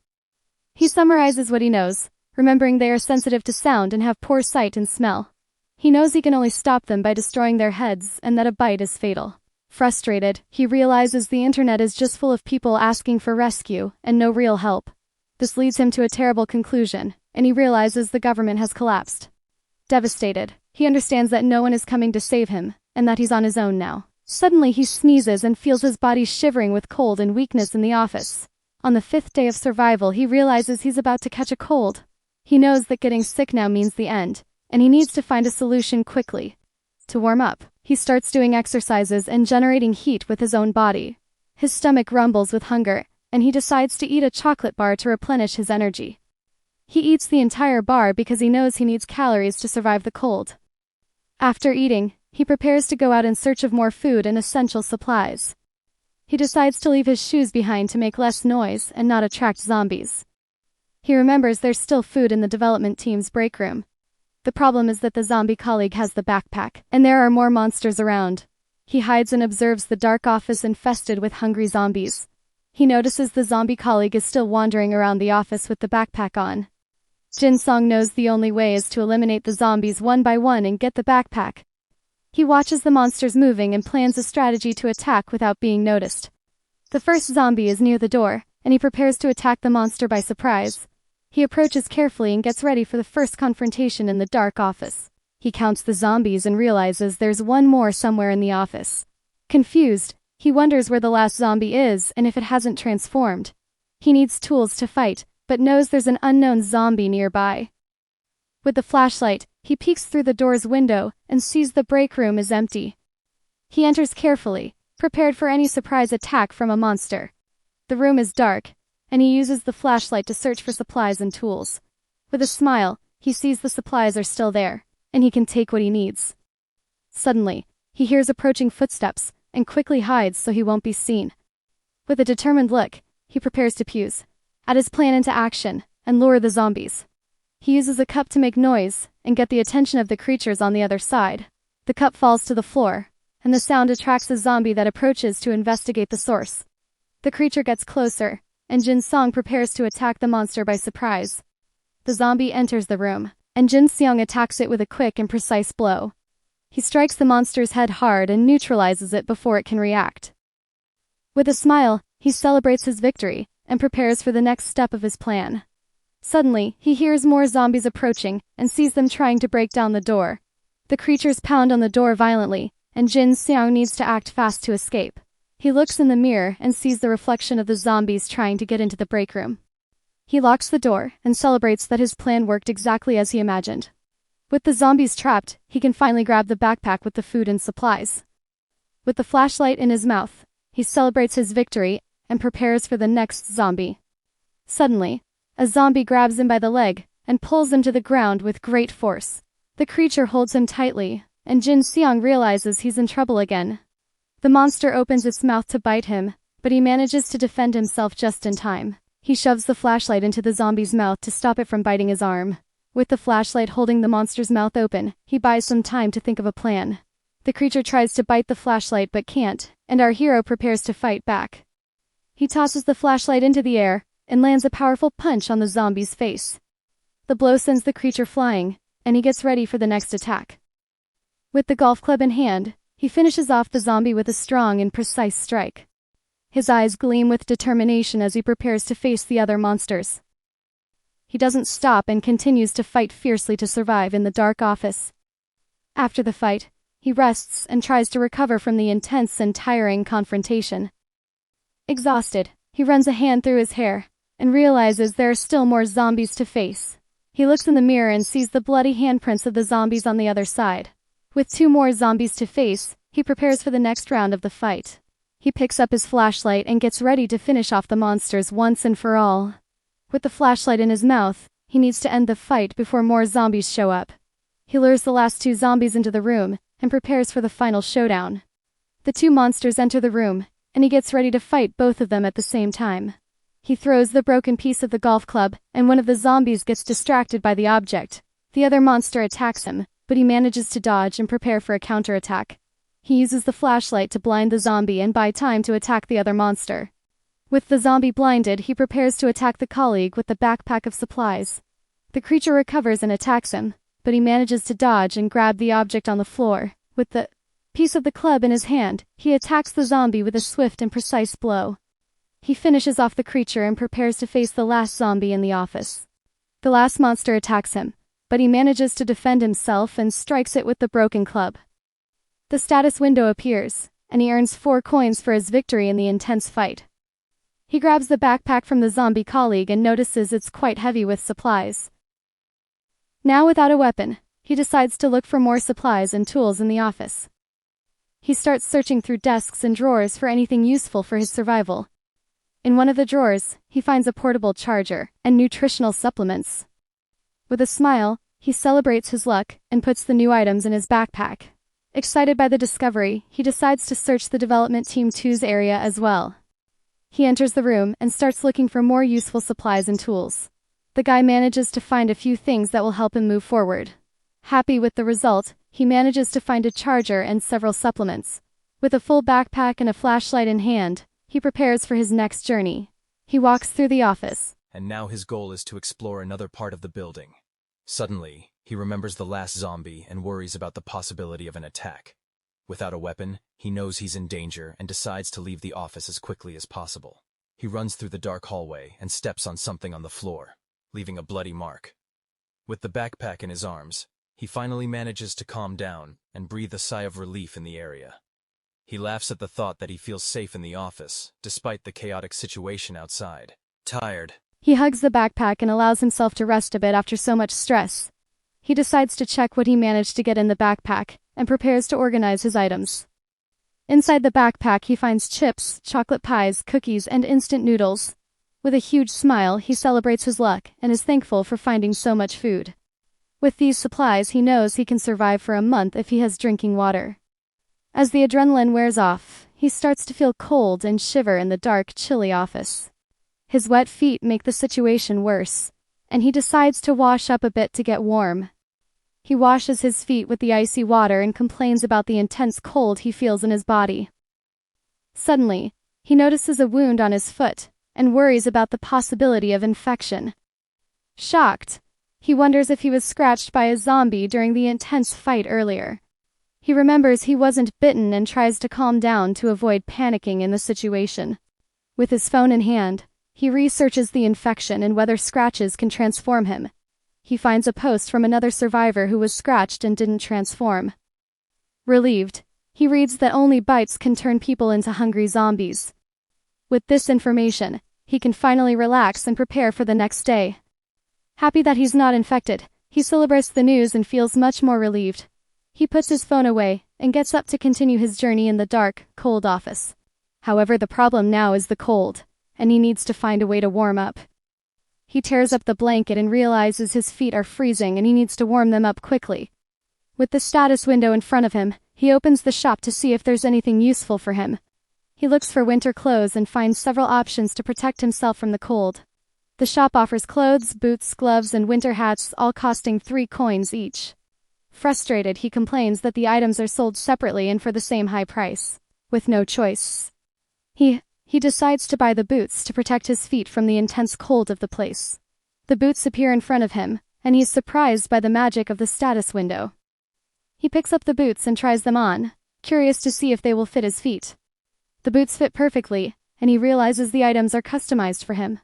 He summarizes what he knows, remembering they are sensitive to sound and have poor sight and smell. He knows he can only stop them by destroying their heads and that a bite is fatal. Frustrated, he realizes the internet is just full of people asking for rescue and no real help. This leads him to a terrible conclusion, and he realizes the government has collapsed. Devastated, he understands that no one is coming to save him, and that he's on his own now. Suddenly he sneezes and feels his body shivering with cold and weakness in the office. On the 5th day of survival, he realizes he's about to catch a cold. He knows that getting sick now means the end, and he needs to find a solution quickly. To warm up, he starts doing exercises and generating heat with his own body. His stomach rumbles with hunger, and he decides to eat a chocolate bar to replenish his energy. He eats the entire bar because he knows he needs calories to survive the cold. After eating, he prepares to go out in search of more food and essential supplies. He decides to leave his shoes behind to make less noise and not attract zombies. He remembers there's still food in the development team's break room. The problem is that the zombie colleague has the backpack, and there are more monsters around. He hides and observes the dark office infested with hungry zombies. He notices the zombie colleague is still wandering around the office with the backpack on. Jin-sung knows the only way is to eliminate the zombies one by one and get the backpack. He watches the monsters moving and plans a strategy to attack without being noticed. The first zombie is near the door, and he prepares to attack the monster by surprise. He approaches carefully and gets ready for the first confrontation in the dark office. He counts the zombies and realizes there's one more somewhere in the office. Confused, he wonders where the last zombie is and if it hasn't transformed. He needs tools to fight, but knows there's an unknown zombie nearby. With the flashlight, he peeks through the door's window and sees the break room is empty. He enters carefully, prepared for any surprise attack from a monster. The room is dark, and he uses the flashlight to search for supplies and tools. With a smile, he sees the supplies are still there, and he can take what he needs. Suddenly, he hears approaching footsteps, and quickly hides so he won't be seen. With a determined look, he prepares to fuse, add his plan into action, and lure the zombies. He uses a cup to make noise, and get the attention of the creatures on the other side. The cup falls to the floor, and the sound attracts a zombie that approaches to investigate the source. The creature gets closer, and Jin-sung prepares to attack the monster by surprise. The zombie enters the room, and Jin-seong attacks it with a quick and precise blow. He strikes the monster's head hard and neutralizes it before it can react. With a smile, he celebrates his victory, and prepares for the next step of his plan. Suddenly, he hears more zombies approaching, and sees them trying to break down the door. The creatures pound on the door violently, and Jin-seong needs to act fast to escape. He looks in the mirror and sees the reflection of the zombies trying to get into the break room. He locks the door and celebrates that his plan worked exactly as he imagined. With the zombies trapped, he can finally grab the backpack with the food and supplies. With the flashlight in his mouth, he celebrates his victory and prepares for the next zombie. Suddenly, a zombie grabs him by the leg and pulls him to the ground with great force. The creature holds him tightly, and Jin-seong realizes he's in trouble again. The monster opens its mouth to bite him, but he manages to defend himself just in time. He shoves the flashlight into the zombie's mouth to stop it from biting his arm. With the flashlight holding the monster's mouth open, he buys some time to think of a plan. The creature tries to bite the flashlight but can't, and our hero prepares to fight back. He tosses the flashlight into the air and lands a powerful punch on the zombie's face. The blow sends the creature flying, and he gets ready for the next attack. With the golf club in hand, he finishes off the zombie with a strong and precise strike. His eyes gleam with determination as he prepares to face the other monsters. He doesn't stop and continues to fight fiercely to survive in the dark office. After the fight, he rests and tries to recover from the intense and tiring confrontation. Exhausted, he runs a hand through his hair and realizes there are still more zombies to face. He looks in the mirror and sees the bloody handprints of the zombies on the other side. With 2 more zombies to face, he prepares for the next round of the fight. He picks up his flashlight and gets ready to finish off the monsters once and for all. With the flashlight in his mouth, he needs to end the fight before more zombies show up. He lures the last 2 zombies into the room and prepares for the final showdown. The 2 monsters enter the room, and he gets ready to fight both of them at the same time. He throws the broken piece of the golf club, and one of the zombies gets distracted by the object. The other monster attacks him, but he manages to dodge and prepare for a counterattack. He uses the flashlight to blind the zombie and buy time to attack the other monster. With the zombie blinded, he prepares to attack the colleague with the backpack of supplies. The creature recovers and attacks him, but he manages to dodge and grab the object on the floor. With the piece of the club in his hand, he attacks the zombie with a swift and precise blow. He finishes off the creature and prepares to face the last zombie in the office. The last monster attacks him, but he manages to defend himself and strikes it with the broken club. The status window appears, and he earns 4 coins for his victory in the intense fight. He grabs the backpack from the zombie colleague and notices it's quite heavy with supplies. Now without a weapon, he decides to look for more supplies and tools in the office. He starts searching through desks and drawers for anything useful for his survival. In one of the drawers, he finds a portable charger and nutritional supplements. With a smile, he celebrates his luck and puts the new items in his backpack. Excited by the discovery, he decides to search the Development Team 2's area as well. He enters the room and starts looking for more useful supplies and tools. The guy manages to find a few things that will help him move forward. Happy with the result, he manages to find a charger and several supplements. With a full backpack and a flashlight in hand, he prepares for his next journey. He walks through the office. And now his goal is to explore another part of the building. Suddenly, he remembers the last zombie and worries about the possibility of an attack. Without a weapon, he knows he's in danger and decides to leave the office as quickly as possible. He runs through the dark hallway and steps on something on the floor, leaving a bloody mark. With the backpack in his arms, he finally manages to calm down and breathe a sigh of relief in the area. He laughs at the thought that he feels safe in the office, despite the chaotic situation outside. Tired, he hugs the backpack and allows himself to rest a bit after so much stress. He decides to check what he managed to get in the backpack and prepares to organize his items. Inside the backpack, he finds chips, chocolate pies, cookies, and instant noodles. With a huge smile, he celebrates his luck and is thankful for finding so much food. With these supplies, he knows he can survive for a month if he has drinking water. As the adrenaline wears off, he starts to feel cold and shiver in the dark, chilly office. His wet feet make the situation worse, and he decides to wash up a bit to get warm. He washes his feet with the icy water and complains about the intense cold he feels in his body. Suddenly, he notices a wound on his foot and worries about the possibility of infection. Shocked, he wonders if he was scratched by a zombie during the intense fight earlier. He remembers he wasn't bitten and tries to calm down to avoid panicking in the situation. With his phone in hand, he researches the infection and whether scratches can transform him. He finds a post from another survivor who was scratched and didn't transform. Relieved, he reads that only bites can turn people into hungry zombies. With this information, he can finally relax and prepare for the next day. Happy that he's not infected, he celebrates the news and feels much more relieved. He puts his phone away and gets up to continue his journey in the dark, cold office. However, the problem now is the cold, and he needs to find a way to warm up. He tears up the blanket and realizes his feet are freezing and he needs to warm them up quickly. With the status window in front of him, he opens the shop to see if there's anything useful for him. He looks for winter clothes and finds several options to protect himself from the cold. The shop offers clothes, boots, gloves, and winter hats, all costing 3 coins each. Frustrated, he complains that the items are sold separately and for the same high price. With no choice, he decides to buy the boots to protect his feet from the intense cold of the place. The boots appear in front of him, and he is surprised by the magic of the status window. He picks up the boots and tries them on, curious to see if they will fit his feet. The boots fit perfectly, and he realizes the items are customized for him.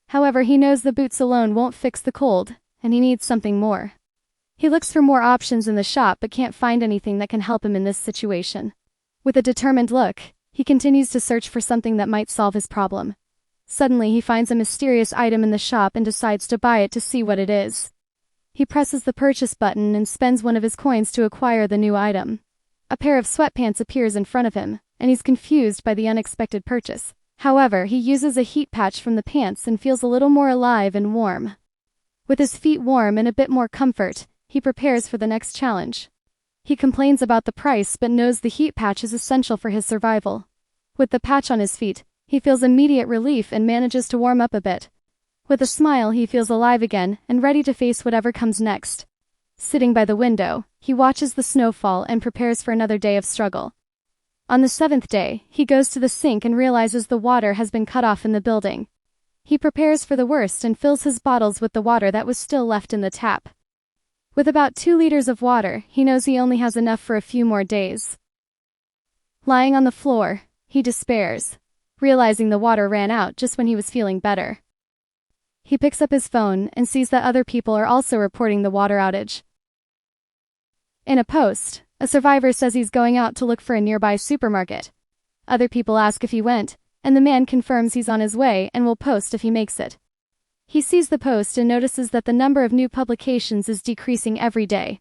However, he knows the boots alone won't fix the cold, and he needs something more. He looks for more options in the shop but can't find anything that can help him in this situation. With a determined look, he continues to search for something that might solve his problem. Suddenly, he finds a mysterious item in the shop and decides to buy it to see what it is. He presses the purchase button and spends one of his coins to acquire the new item. A pair of sweatpants appears in front of him, and he's confused by the unexpected purchase. However, he uses a heat patch from the pants and feels a little more alive and warm. With his feet warm and a bit more comfort, he prepares for the next challenge. He complains about the price but knows the heat patch is essential for his survival. With the patch on his feet, he feels immediate relief and manages to warm up a bit. With a smile, he feels alive again and ready to face whatever comes next. Sitting by the window, he watches the snow fall and prepares for another day of struggle. On the 7th day, he goes to the sink and realizes the water has been cut off in the building. He prepares for the worst and fills his bottles with the water that was still left in the tap. With about 2 liters of water, he knows he only has enough for a few more days. Lying on the floor, he despairs, realizing the water ran out just when he was feeling better. He picks up his phone and sees that other people are also reporting the water outage. In a post, a survivor says he's going out to look for a nearby supermarket. Other people ask if he went, and the man confirms he's on his way and will post if he makes it. He sees the post and notices that the number of new publications is decreasing every day.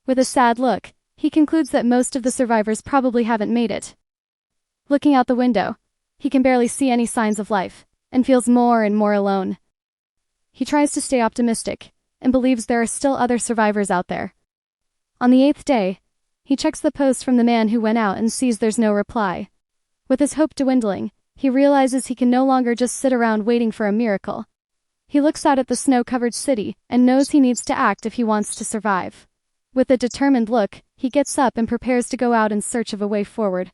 With a sad look, he concludes that most of the survivors probably haven't made it. Looking out the window, he can barely see any signs of life, and feels more and more alone. He tries to stay optimistic, and believes there are still other survivors out there. On the 8th day, he checks the post from the man who went out and sees there's no reply. With his hope dwindling, he realizes he can no longer just sit around waiting for a miracle. He looks out at the snow-covered city and knows he needs to act if he wants to survive. With a determined look, he gets up and prepares to go out in search of a way forward.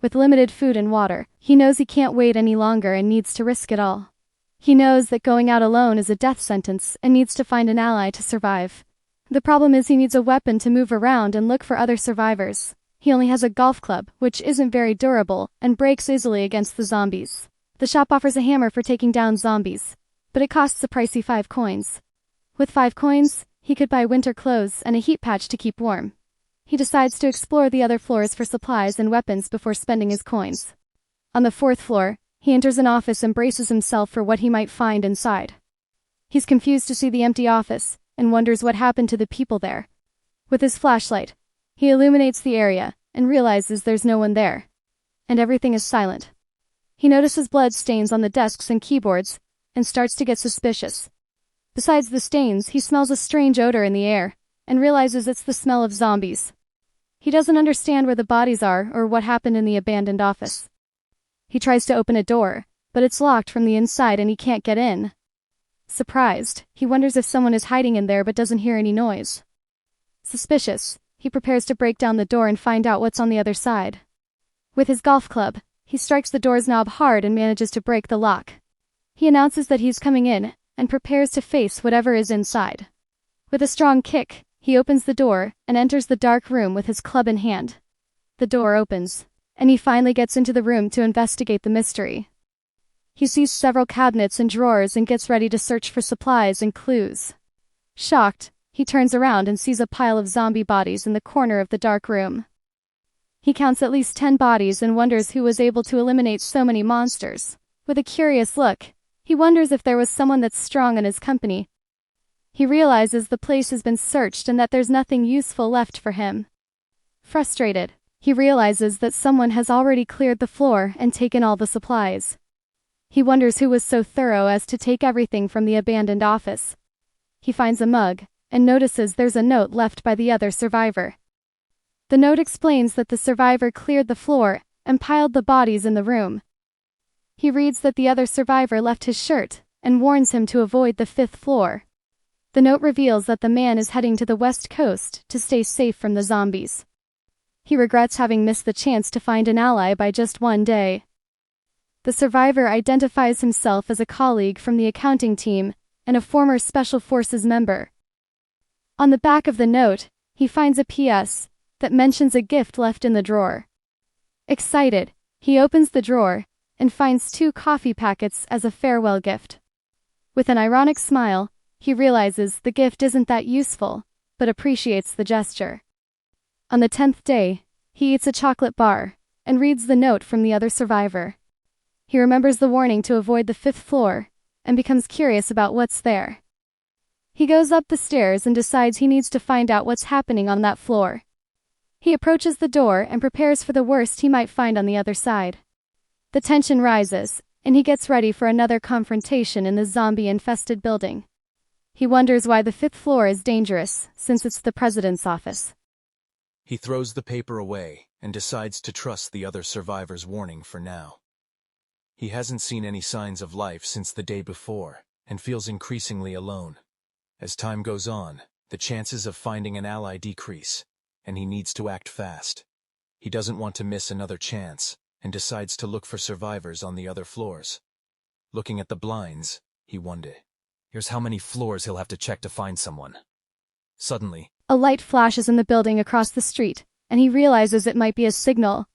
With limited food and water, he knows he can't wait any longer and needs to risk it all. He knows that going out alone is a death sentence and needs to find an ally to survive. The problem is he needs a weapon to move around and look for other survivors. He only has a golf club, which isn't very durable, and breaks easily against the zombies. The shop offers a hammer for taking down zombies, but it costs a pricey 5 coins. With 5 coins, he could buy winter clothes and a heat patch to keep warm. He decides to explore the other floors for supplies and weapons before spending his coins. On the 4th floor, he enters an office and braces himself for what he might find inside. He's confused to see the empty office, and wonders what happened to the people there. With his flashlight, he illuminates the area, and realizes there's no one there. And everything is silent. He notices blood stains on the desks and keyboards, and starts to get suspicious. Besides the stains, he smells a strange odor in the air, and realizes it's the smell of zombies. He doesn't understand where the bodies are or what happened in the abandoned office. He tries to open a door, but it's locked from the inside and he can't get in. Surprised, he wonders if someone is hiding in there but doesn't hear any noise. Suspicious, he prepares to break down the door and find out what's on the other side. With his golf club, he strikes the door's knob hard and manages to break the lock. He announces that he's coming in, and prepares to face whatever is inside. With a strong kick, he opens the door and enters the dark room with his club in hand. The door opens, and he finally gets into the room to investigate the mystery. He sees several cabinets and drawers and gets ready to search for supplies and clues. Shocked, he turns around and sees a pile of zombie bodies in the corner of the dark room. He counts at least 10 bodies and wonders who was able to eliminate so many monsters. With a curious look, he wonders if there was someone that's strong in his company. He realizes the place has been searched and that there's nothing useful left for him. Frustrated, he realizes that someone has already cleared the floor and taken all the supplies. He wonders who was so thorough as to take everything from the abandoned office. He finds a mug, and notices there's a note left by the other survivor. The note explains that the survivor cleared the floor and piled the bodies in the room. He reads that the other survivor left his shirt, and warns him to avoid the 5th floor. The note reveals that the man is heading to the west coast to stay safe from the zombies. He regrets having missed the chance to find an ally by just 1 day. The survivor identifies himself as a colleague from the accounting team and a former Special Forces member. On the back of the note, he finds a PS that mentions a gift left in the drawer. Excited, he opens the drawer and finds 2 coffee packets as a farewell gift. With an ironic smile, he realizes the gift isn't that useful, but appreciates the gesture. On the 10th day, he eats a chocolate bar and reads the note from the other survivor. He remembers the warning to avoid the 5th floor and becomes curious about what's there. He goes up the stairs and decides he needs to find out what's happening on that floor. He approaches the door and prepares for the worst he might find on the other side. The tension rises, and he gets ready for another confrontation in the zombie-infested building. He wonders why the 5th floor is dangerous, since it's the president's office. He throws the paper away and decides to trust the other survivor's warning for now. He hasn't seen any signs of life since the day before, and feels increasingly alone. As time goes on, the chances of finding an ally decrease, and he needs to act fast. He doesn't want to miss another chance, and decides to look for survivors on the other floors. Looking at the blinds, he wonders, here's how many floors he'll have to check to find someone. Suddenly, a light flashes in the building across the street, and he realizes it might be a signal.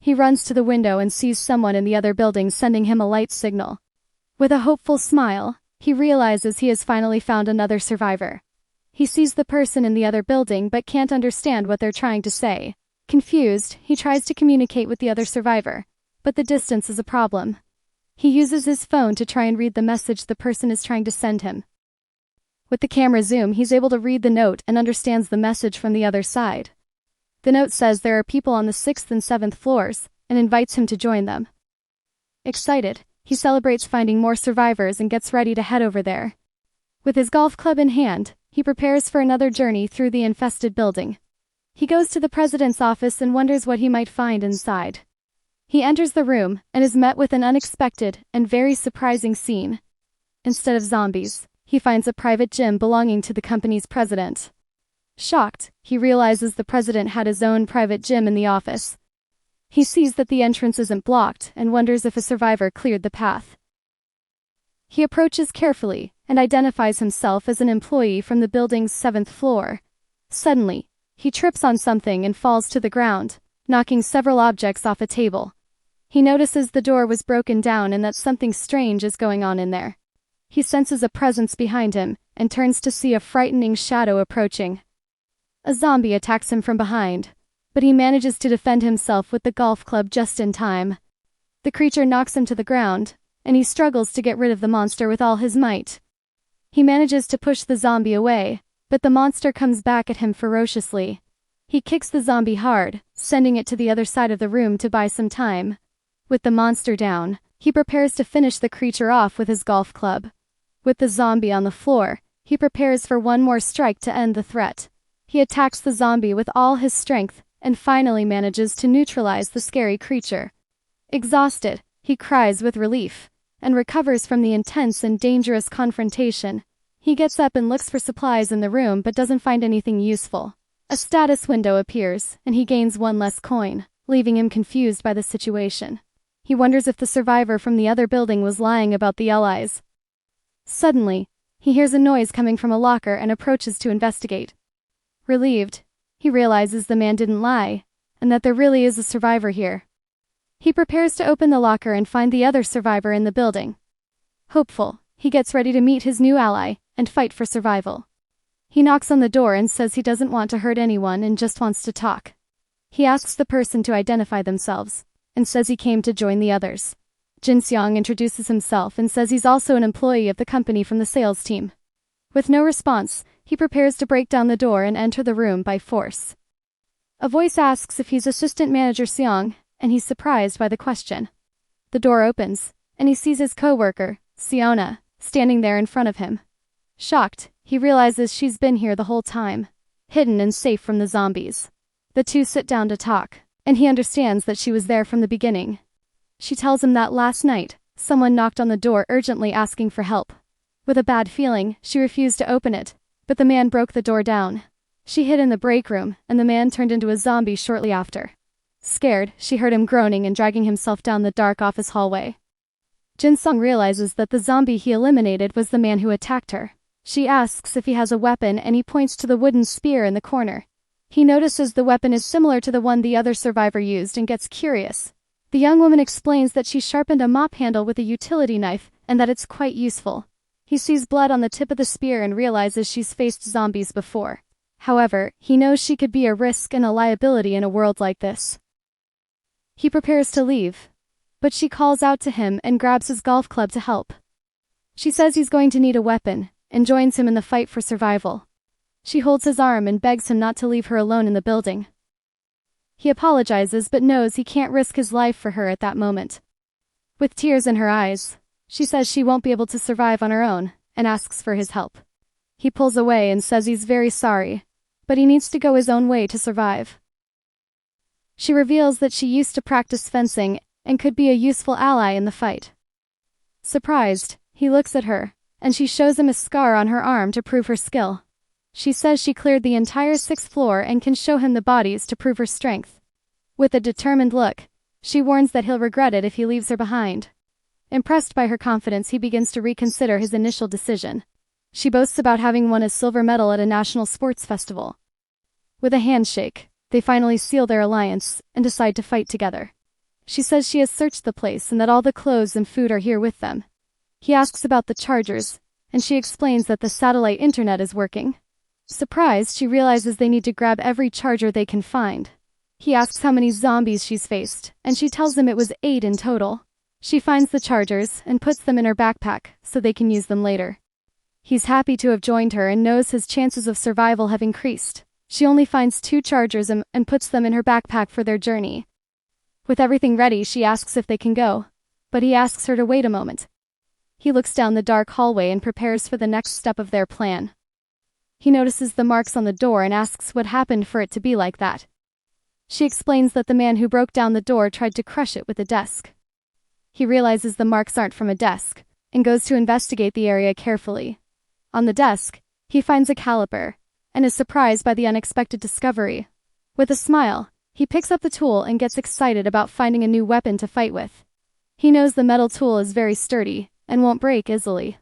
He runs to the window and sees someone in the other building sending him a light signal. With a hopeful smile, he realizes he has finally found another survivor. He sees the person in the other building but can't understand what they're trying to say. Confused, he tries to communicate with the other survivor, but the distance is a problem. He uses his phone to try and read the message the person is trying to send him. With the camera zoom, he's able to read the note and understands the message from the other side. The note says there are people on the 6th and 7th floors, and invites him to join them. Excited, he celebrates finding more survivors and gets ready to head over there. With his golf club in hand, he prepares for another journey through the infested building. He goes to the president's office and wonders what he might find inside. He enters the room and is met with an unexpected and very surprising scene. Instead of zombies, he finds a private gym belonging to the company's president. Shocked, he realizes the president had his own private gym in the office. He sees that the entrance isn't blocked and wonders if a survivor cleared the path. He approaches carefully and identifies himself as an employee from the building's 7th floor. Suddenly, he trips on something and falls to the ground, knocking several objects off a table. He notices the door was broken down and that something strange is going on in there. He senses a presence behind him and turns to see a frightening shadow approaching. A zombie attacks him from behind, but he manages to defend himself with the golf club just in time. The creature knocks him to the ground, and he struggles to get rid of the monster with all his might. He manages to push the zombie away, but the monster comes back at him ferociously. He kicks the zombie hard, sending it to the other side of the room to buy some time. With the monster down, he prepares to finish the creature off with his golf club. With the zombie on the floor, he prepares for one more strike to end the threat. He attacks the zombie with all his strength and finally manages to neutralize the scary creature. Exhausted, he cries with relief and recovers from the intense and dangerous confrontation. He gets up and looks for supplies in the room but doesn't find anything useful. A status window appears and he gains one less coin, leaving him confused by the situation. He wonders if the survivor from the other building was lying about the allies. Suddenly, he hears a noise coming from a locker and approaches to investigate. Relieved, he realizes the man didn't lie, and that there really is a survivor here. He prepares to open the locker and find the other survivor in the building. Hopeful, he gets ready to meet his new ally and fight for survival. He knocks on the door and says he doesn't want to hurt anyone and just wants to talk. He asks the person to identify themselves, and says he came to join the others. Jin-seong introduces himself and says he's also an employee of the company from the sales team. With no response, he prepares to break down the door and enter the room by force. A voice asks if he's Assistant Manager Seong, and he's surprised by the question. The door opens, and he sees his co-worker, Siona, standing there in front of him. Shocked, he realizes she's been here the whole time, hidden and safe from the zombies. The two sit down to talk, and he understands that she was there from the beginning. She tells him that last night, someone knocked on the door urgently asking for help. With a bad feeling, she refused to open it, but the man broke the door down. She hid in the break room, and the man turned into a zombie shortly after. Scared, she heard him groaning and dragging himself down the dark office hallway. Jin-seong realizes that the zombie he eliminated was the man who attacked her. She asks if he has a weapon and he points to the wooden spear in the corner. He notices the weapon is similar to the one the other survivor used and gets curious. The young woman explains that she sharpened a mop handle with a utility knife and that it's quite useful. He sees blood on the tip of the spear and realizes she's faced zombies before. However, he knows she could be a risk and a liability in a world like this. He prepares to leave, but she calls out to him and grabs his golf club to help. She says he's going to need a weapon and joins him in the fight for survival. She holds his arm and begs him not to leave her alone in the building. He apologizes but knows he can't risk his life for her at that moment. With tears in her eyes, she says she won't be able to survive on her own and asks for his help. He pulls away and says he's very sorry, but he needs to go his own way to survive. She reveals that she used to practice fencing and could be a useful ally in the fight. Surprised, he looks at her, and she shows him a scar on her arm to prove her skill. She says she cleared the entire 6th floor and can show him the bodies to prove her strength. With a determined look, she warns that he'll regret it if he leaves her behind. Impressed by her confidence, he begins to reconsider his initial decision. She boasts about having won a silver medal at a national sports festival. With a handshake, they finally seal their alliance and decide to fight together. She says she has searched the place and that all the clothes and food are here with them. He asks about the chargers, and she explains that the satellite internet is working. Surprised, she realizes they need to grab every charger they can find. He asks how many zombies she's faced, and she tells him it was 8 in total. She finds the chargers and puts them in her backpack so they can use them later. He's happy to have joined her and knows his chances of survival have increased. She only finds 2 chargers and puts them in her backpack for their journey. With everything ready, she asks if they can go, but he asks her to wait a moment. He looks down the dark hallway and prepares for the next step of their plan. He notices the marks on the door and asks what happened for it to be like that. She explains that the man who broke down the door tried to crush it with a desk. He realizes the marks aren't from a desk, and goes to investigate the area carefully. On the desk, he finds a caliper, and is surprised by the unexpected discovery. With a smile, he picks up the tool and gets excited about finding a new weapon to fight with. He knows the metal tool is very sturdy, and won't break easily.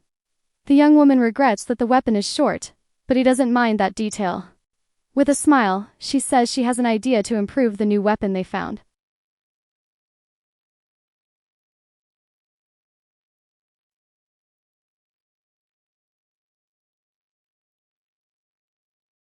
The young woman regrets that the weapon is short, but he doesn't mind that detail. With a smile, she says she has an idea to improve the new weapon they found.